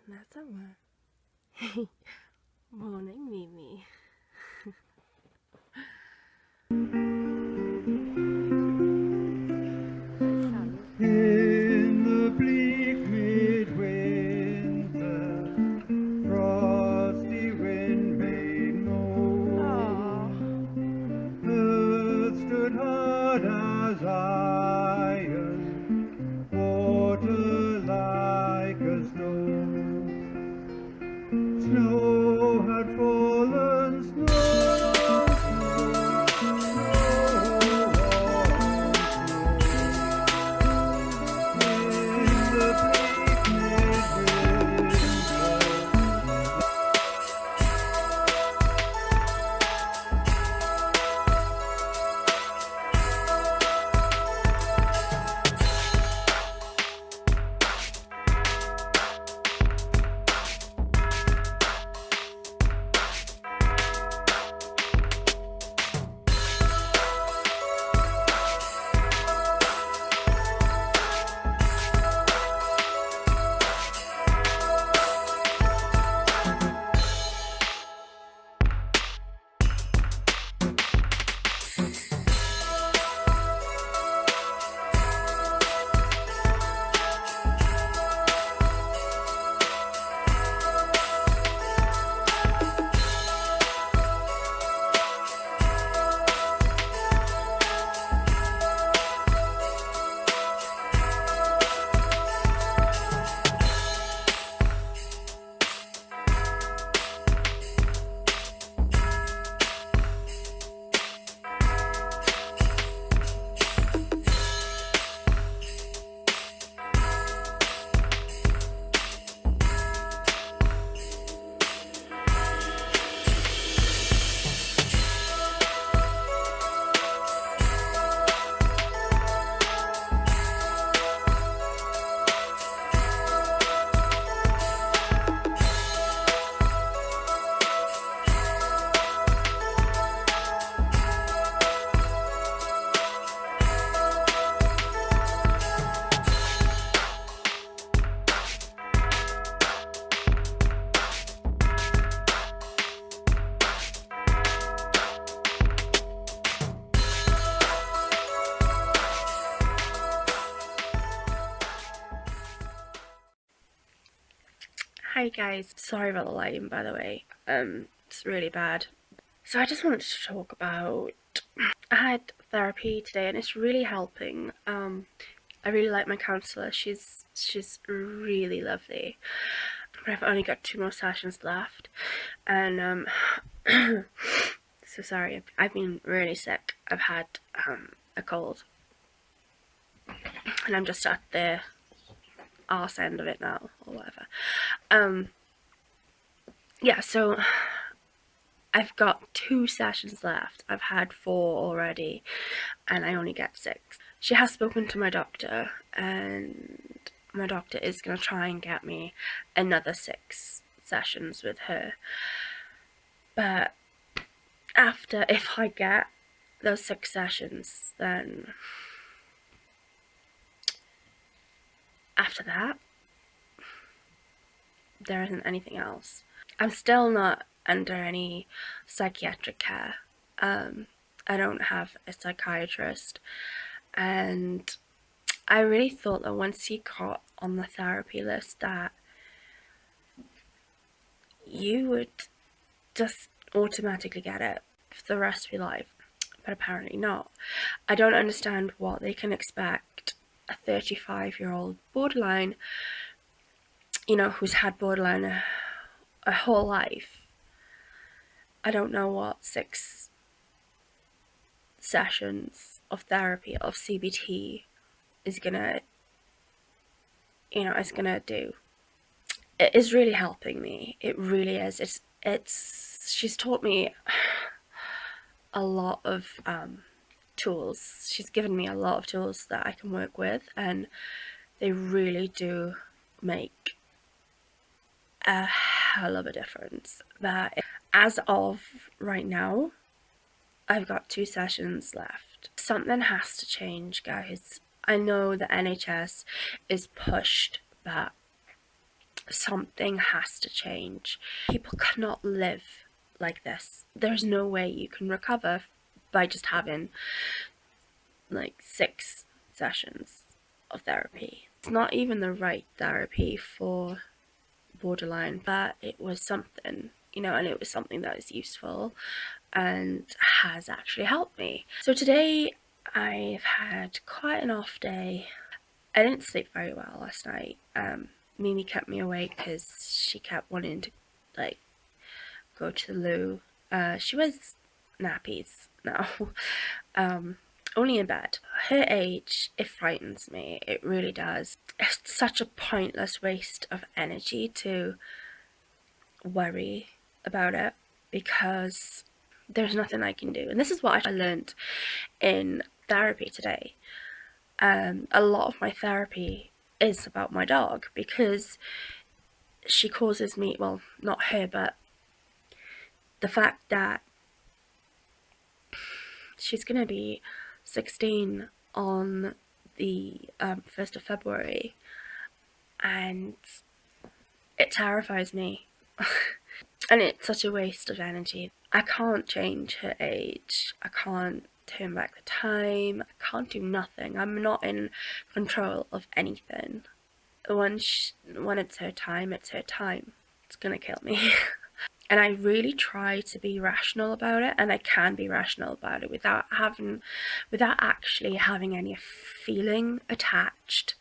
Nasama. Morning, Mimi. In the bleak midwinter, frosty wind made moan. Earth stood hard as iron, water like a stone. Snow had fallen, Hi guys, sorry about the lighting by the way, it's really bad. So I just wanted to talk about, I had therapy today and it's really helping. I really like my counsellor, she's really lovely, but I've only got 2 more sessions left, and so sorry, I've been really sick. I've had a cold, and I'm just at the arse end of it now, or whatever. Yeah, so I've got 2 sessions left. I've had 4 already, and I only get 6. She has spoken to my doctor, and my doctor is going to try and get me another 6 sessions with her. But after, if I get those 6 sessions, then after that, there isn't anything else. I'm still not under any psychiatric care. I don't have a psychiatrist, and I really thought that once you got on the therapy list that you would just automatically get it for the rest of your life, but apparently not. I don't understand what they can expect a 35-year-old borderline, you know, who's had borderline a whole life. I don't know what 6 sessions of therapy, of CBT, is gonna, you know, is gonna do. It is really helping me. It really is. She's taught me a lot of tools. She's given me a lot of tools that I can work with, and they really do make a hell of a difference. That as of right now, I've got 2 sessions left. Something has to change, guys. I know the NHS is pushed, but something has to change. People cannot live like this. There's no way you can recover by just having like 6 sessions of therapy. It's not even the right therapy for borderline, but it was something, you know, and it was something that is useful and has actually helped me. So today I've had quite an off day. I didn't sleep very well last night. Mimi kept me awake because she kept wanting to like go to the loo. She wears nappies now. Only in bed. Her age, it frightens me. It really does. It's such a pointless waste of energy to worry about it because there's nothing I can do. And this is what I learned in therapy today. A lot of my therapy is about my dog because she causes me, well, not her, but the fact that she's going to be 16 on the 1st of February, and it terrifies me. And it's such a waste of energy. I can't change her age. I can't turn back the time. I can't do nothing. I'm not in control of anything. When it's her time, it's her time. It's gonna kill me. And I really try to be rational about it, and I can be rational about it without actually having any feeling attached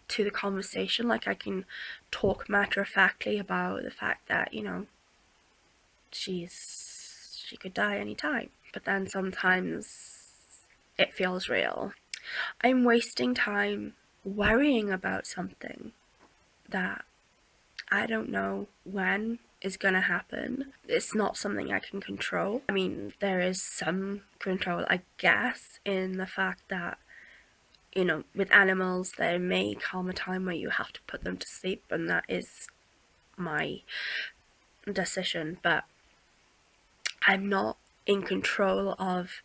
to the conversation. Like I can talk matter-of-factly about the fact that, you know, she could die anytime. But then sometimes it feels real. I'm wasting time worrying about something that I don't know when is gonna happen. It's not something I can control. I mean, there is some control, I guess, in the fact that, you know, with animals, there may come a time where you have to put them to sleep, and that is my decision, but I'm not in control of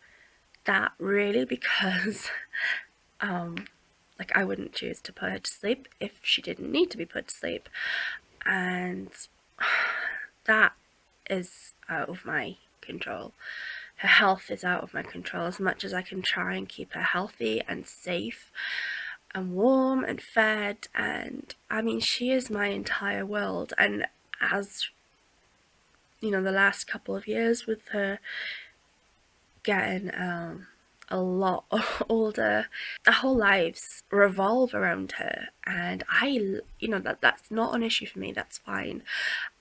that really because like I wouldn't choose to put her to sleep if she didn't need to be put to sleep, and that is out of my control. Her health is out of my control. As much as I can try and keep her healthy and safe and warm and fed, and I mean, she is my entire world. And as you know, the last couple of years with her getting a lot older, our whole lives revolve around her, and you know, that's not an issue for me. That's fine,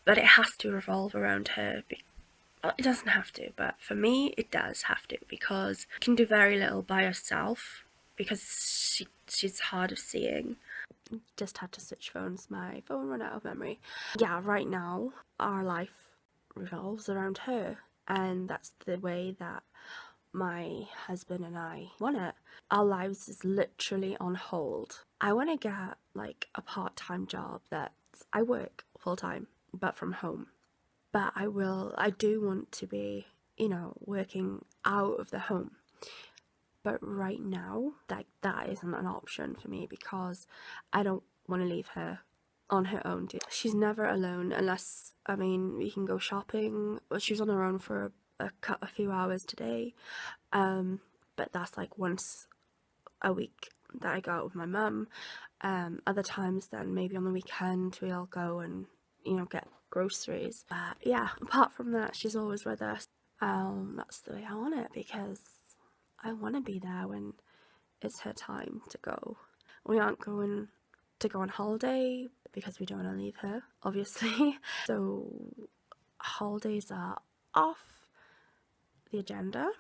but it has to revolve around her. Well, it doesn't have to, but for me it does have to, because she can do very little by herself because she's hard of seeing. Just had to switch phones. My phone ran out of memory. Yeah, right now our life revolves around her, and that's the way that my husband and I want it. Our lives is literally on hold. I want to get like a part-time job that I work full-time but from home. But I do want to be, you know, working out of the home. But right now, that isn't an option for me because I don't want to leave her on her own. She's never alone unless, I mean, we can go shopping. Well, she was on her own for a few hours today. But that's like once a week that I go out with my mum. Other times then maybe on the weekend we'll go and, you know, get groceries. But yeah, apart from that, she's always with us. That's the way I want it because I want to be there when it's her time to go. We aren't going to go on holiday because we don't want to leave her, obviously. So holidays are off the agenda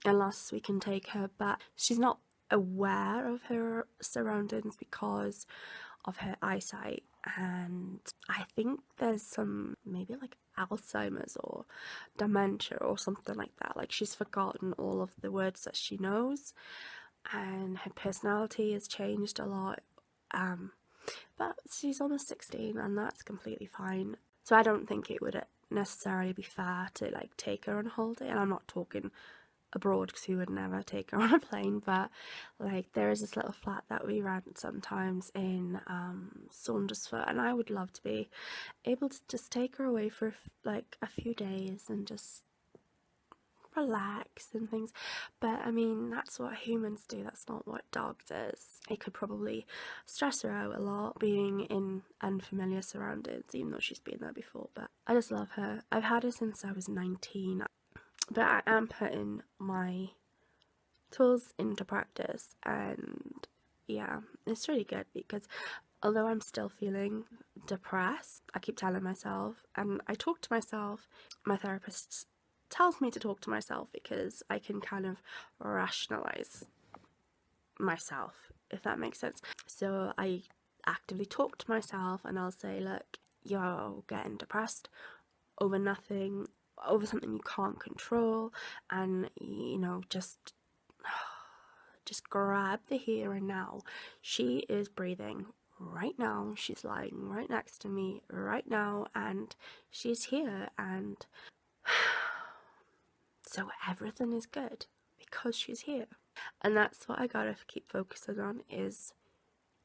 unless we can take her back. She's not aware of her surroundings because of her eyesight, and I think there's some maybe like Alzheimer's or dementia or something like that. Like she's forgotten all of the words that she knows, and her personality has changed a lot. But she's almost 16 and that's completely fine. So I don't think it would necessarily be fair to like take her on holiday, and I'm not talking abroad because we would never take her on a plane, but like there is this little flat that we rent sometimes in Saundersfoot, and I would love to be able to just take her away for like a few days and just relax and things. But I mean, that's what humans do, that's not what dogs is. It could probably stress her out a lot being in unfamiliar surroundings, even though she's been there before. But I just love her. I've had her since I was 19, but I am putting my tools into practice, and yeah, it's really good because although I'm still feeling depressed, I keep telling myself, and I talk to myself, my therapist tells me to talk to myself because I can kind of rationalize myself, if that makes sense. So I actively talk to myself and I'll say, look, you're getting depressed over nothing, over something you can't control, and you know, just grab the here and now. She is breathing right now, she's lying right next to me right now, and she's here, and so everything is good because she's here. And that's what I gotta keep focusing on, is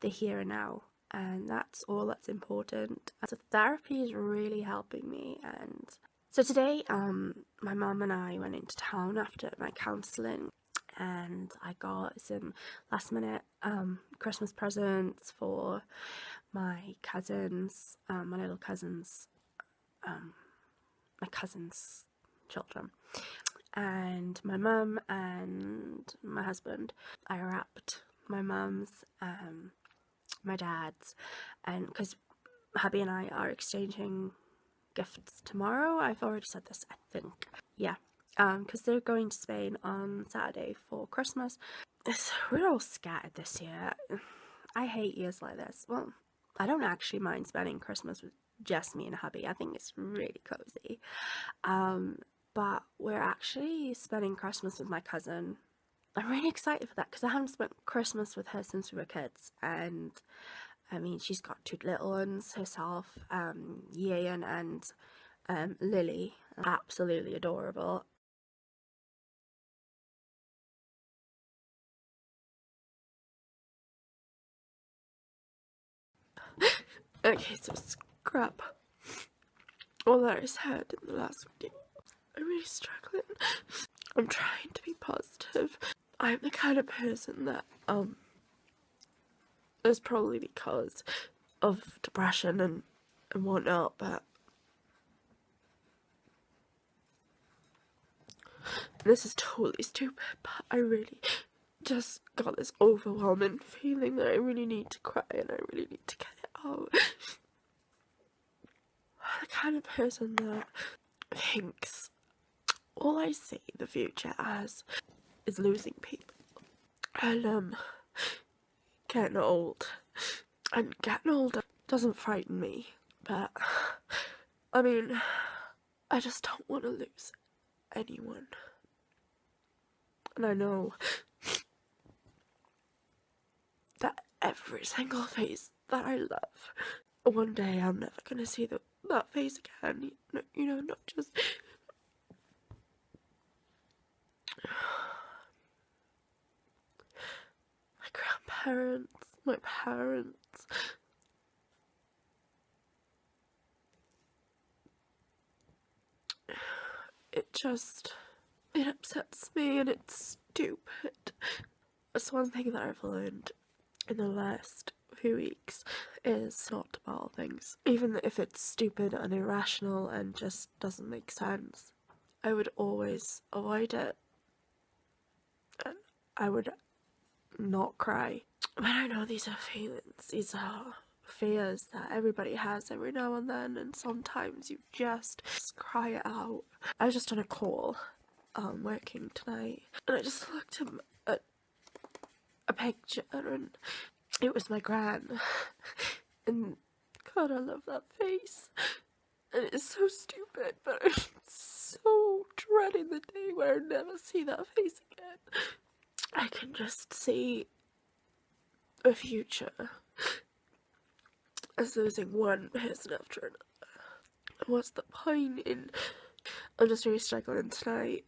the here and now, and that's all that's important. So therapy is really helping me. And so today my mum and I went into town after my counselling, and I got some last minute Christmas presents for my cousins, my little cousins, my cousins' children, and my mum and my husband. I wrapped my mum's, my dad's, and because hubby and I are exchanging gifts tomorrow. I've already said this, I think. Yeah, because they're going to Spain on Saturday for Christmas. So we're all scattered this year. I hate years like this. Well, I don't actually mind spending Christmas with just me and hubby. I think it's really cozy. But we're actually spending Christmas with my cousin. I'm really excited for that because I haven't spent Christmas with her since we were kids, and I mean, she's got two little ones herself, Ian and Lily. Absolutely adorable. Okay, so scrap all that I said in the last video. I'm really struggling. I'm trying to be positive. I'm the kind of person that it's probably because of depression and whatnot, but this is totally stupid, but I really just got this overwhelming feeling that I really need to cry and I really need to get it out. I'm the kind of person that thinks all I see the future as is losing people, and getting old. And getting older doesn't frighten me, but I mean, I just don't want to lose anyone. And I know that every single face that I love, one day I'm never gonna see that face again. You know, not just my grandparents, my parents. It upsets me, and it's stupid. That's one thing that I've learned in the last few weeks, is not to bottle things. Even if it's stupid and irrational and just doesn't make sense, I would always avoid it. And I would not cry. But I know these are feelings, these are fears that everybody has every now and then, and sometimes you just cry it out. I was just on a call working tonight, and I just looked at a picture, and it was my gran, and God, I love that face. And it's so stupid, but I'm so dreading the day where I never see that face again. I can just see a future as losing one person after another. What's the point in... I'm just really struggling tonight.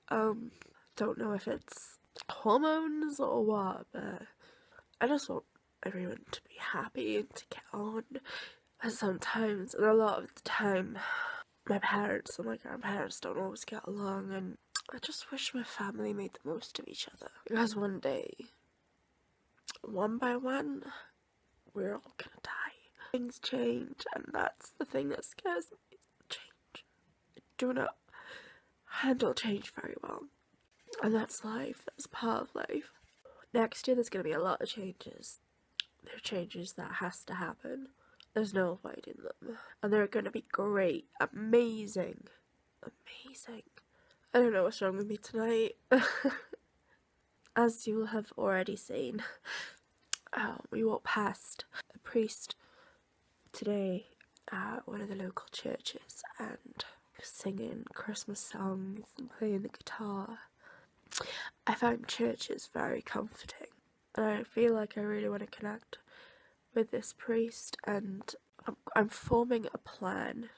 Don't know if it's hormones or what, but I just want everyone to be happy and to get on. And sometimes, and a lot of the time, my parents and my grandparents don't always get along, and I just wish my family made the most of each other. Because one day, one by one, we're all gonna die. Things change, and that's the thing that scares me. Change. I do not handle change very well. And that's life, that's part of life. Next year there's gonna be a lot of changes. There are changes that has to happen. There's no avoiding them. And they're gonna be great, amazing. Amazing. I don't know what's wrong with me tonight. As you will have already seen, we walked past a priest today at one of the local churches and singing Christmas songs and playing the guitar. I find churches very comforting, and I feel like I really want to connect with this priest, and I'm forming a plan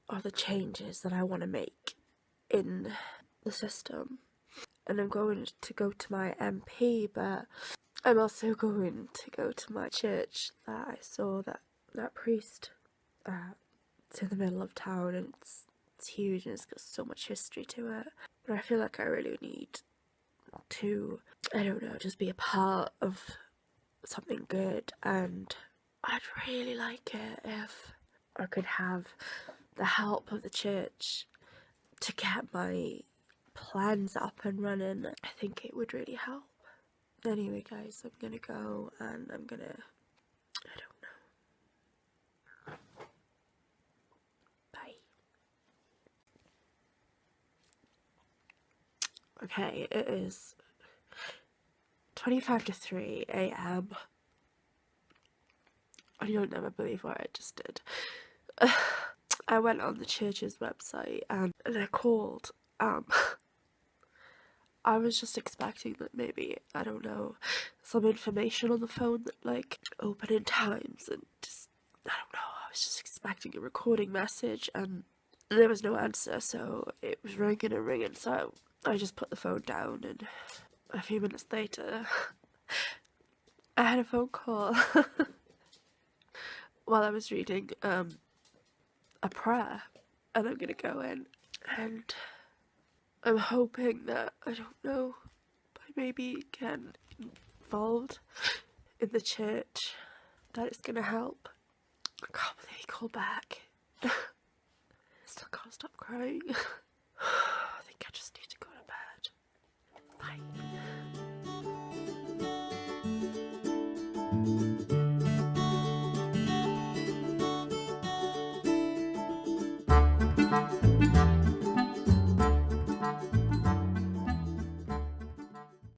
of the changes that I want to make in the system. And I'm going to go to my MP, but I'm also going to go to my church that I saw that priest. It's in the middle of town, and it's huge, and it's got so much history to it. But I feel like I really need to, I don't know, just be a part of something good, and I'd really like it if I could have the help of the church to get my plans up and running. I think it would really help. Anyway guys, I'm gonna go, and I'm gonna, I don't know. Bye. Okay, it is 25 to 3 a.m. and you'll never believe what I just did. I went on the church's website and I called. I was just expecting that maybe, I don't know, some information on the phone that like opening times, and just, I don't know, I was just expecting a recording message and there was no answer, so it was ringing and ringing, so I just put the phone down, and a few minutes later I had a phone call while I was reading a prayer, and I'm gonna go in, and I'm hoping that, I don't know, I maybe get involved in the church, that it's gonna help. I can't believe he called back. I still can't stop crying.